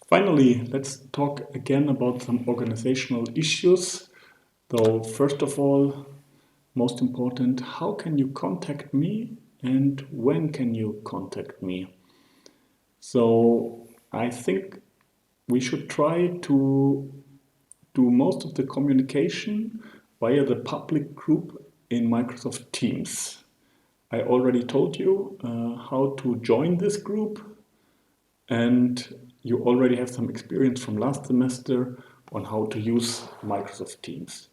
Finally, let's talk again about some organizational issues. So first of all, most important, how can you contact me and when can you contact me? So I think we should try to do most of the communication via the public group in Microsoft Teams. I already told you how to join this group, and you already have some experience from last semester on how to use Microsoft Teams.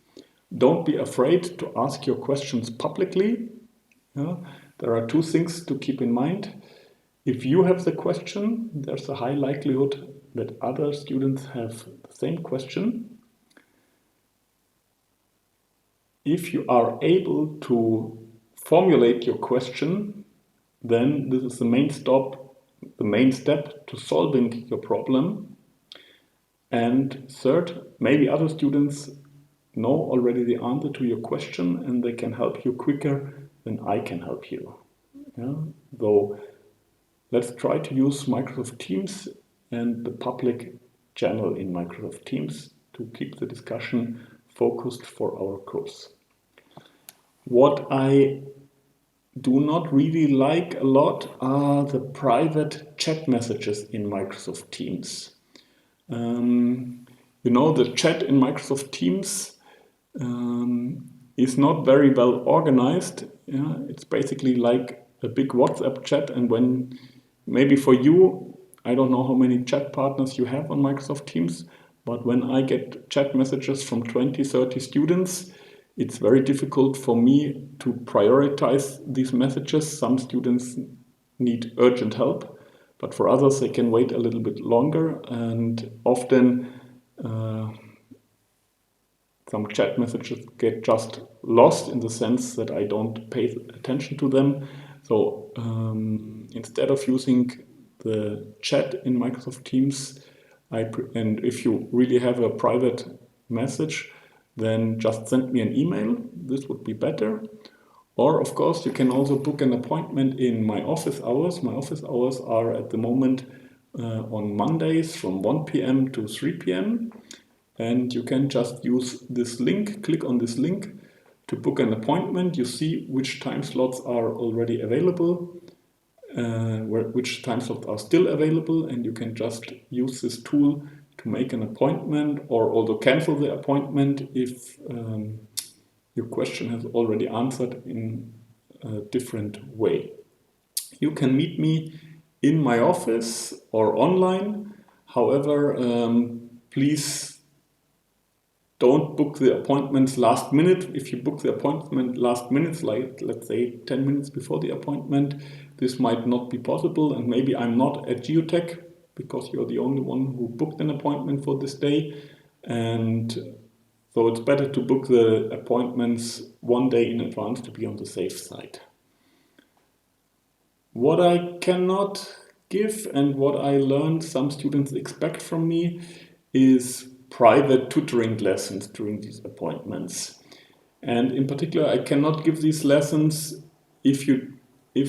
Don't be afraid to ask your questions publicly. There are two things to keep in mind. If you have the question, there's a high likelihood that other students have the same question. If you are able to formulate your question, then this is the main step to solving your problem. And third, maybe other students know already the answer to your question and they can help you quicker than I can help you. So let's try to use Microsoft Teams and the public channel in Microsoft Teams to keep the discussion focused for our course. What I do not really like a lot are the private chat messages in Microsoft Teams. The chat in Microsoft Teams is not very well organized. It's basically like a big WhatsApp chat, and when maybe for you, I don't know how many chat partners you have on Microsoft Teams, but when I get chat messages from 20, 30 students, it's very difficult for me to prioritize these messages. Some students need urgent help, but for others they can wait a little bit longer, and often some chat messages get just lost in the sense that I don't pay attention to them. So instead of using the chat in Microsoft Teams, and if you really have a private message, then just send me an email. This would be better. Or of course, you can also book an appointment in my office hours. My office hours are at the moment on Mondays from 1 p.m. to 3 p.m. And you can just use this link, click on this link to book an appointment. You see which time slots are already available, which time slots are still available, and you can just use this tool to make an appointment or also cancel the appointment if your question has already answered in a different way. You can meet me in my office or online. However, please don't book the appointments last minute. If you book the appointment last minute, like let's say 10 minutes before the appointment, this might not be possible, and maybe I'm not at Geotech because you're the only one who booked an appointment for this day. And so it's better to book the appointments one day in advance to be on the safe side. What I cannot give and what I learned some students expect from me is private tutoring lessons during these appointments. And in particular, I cannot give these lessons if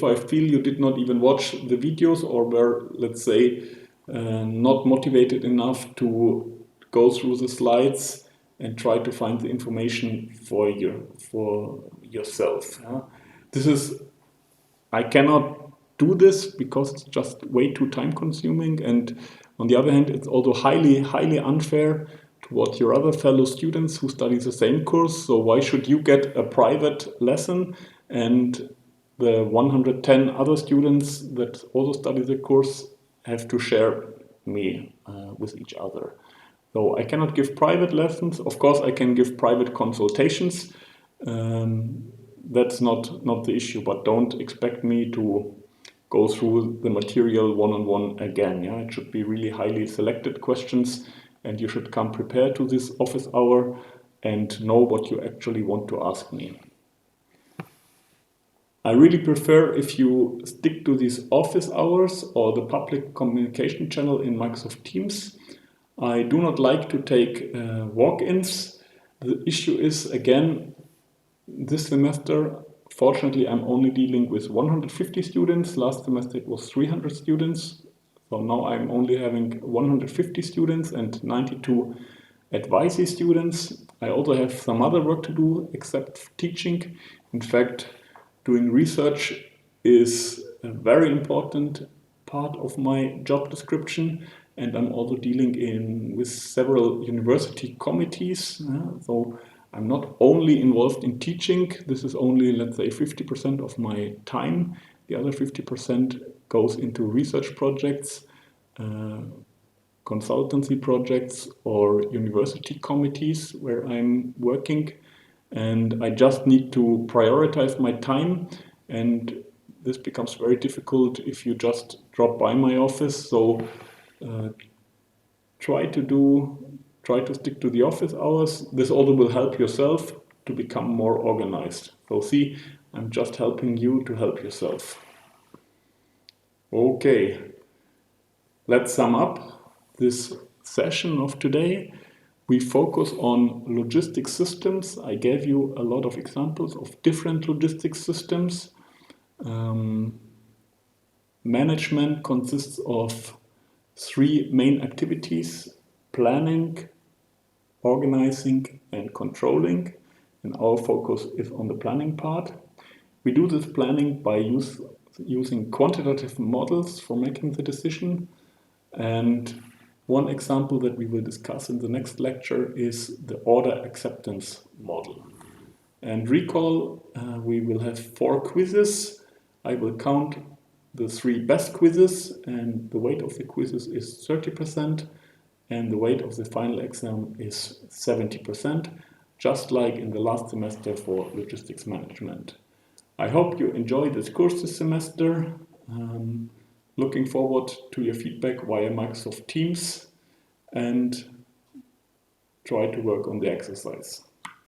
I feel you did not even watch the videos or were, let's say, not motivated enough to go through the slides and try to find the information for yourself. I cannot do this because it's just way too time consuming, and on the other hand, it's also highly unfair toward your other fellow students who study the same course. So why should you get a private lesson and the 110 other students that also study the course have to share me with each other? So I cannot give private lessons. Of course, I can give private consultations. That's not the issue, but don't expect me to go through the material one-on-one again. It should be really highly selected questions, and you should come prepared to this office hour and know what you actually want to ask me. I really prefer if you stick to these office hours or the public communication channel in Microsoft Teams. I do not like to take walk-ins. The issue is, again, this semester, fortunately, I'm only dealing with 150 students. Last semester it was 300 students. So now I'm only having 150 students and 92 advisee students. I also have some other work to do except teaching. In fact, doing research is a very important part of my job description, and I'm also dealing with several university committees. So I'm not only involved in teaching. This is only, let's say, 50% of my time. The other 50% goes into research projects, consultancy projects, or university committees where I'm working. And I just need to prioritize my time, and this becomes very difficult if you just drop by my office. So try to stick to the office hours. This also will help yourself to become more organized. So see, I'm just helping you to help yourself. Okay, let's sum up this session of today. We focus on logistics systems. I gave you a lot of examples of different logistics systems. Management consists of 3 main activities: planning, organizing, and controlling. And our focus is on the planning part. We do this planning by using quantitative models for making the decision. And one example that we will discuss in the next lecture is the order acceptance model. And recall, we will have 4 quizzes. I will count the 3 best quizzes, and the weight of the quizzes is 30%, and the weight of the final exam is 70%, just like in the last semester for logistics management. I hope you enjoyed this course this semester. Looking forward to your feedback via Microsoft Teams, and try to work on the exercise.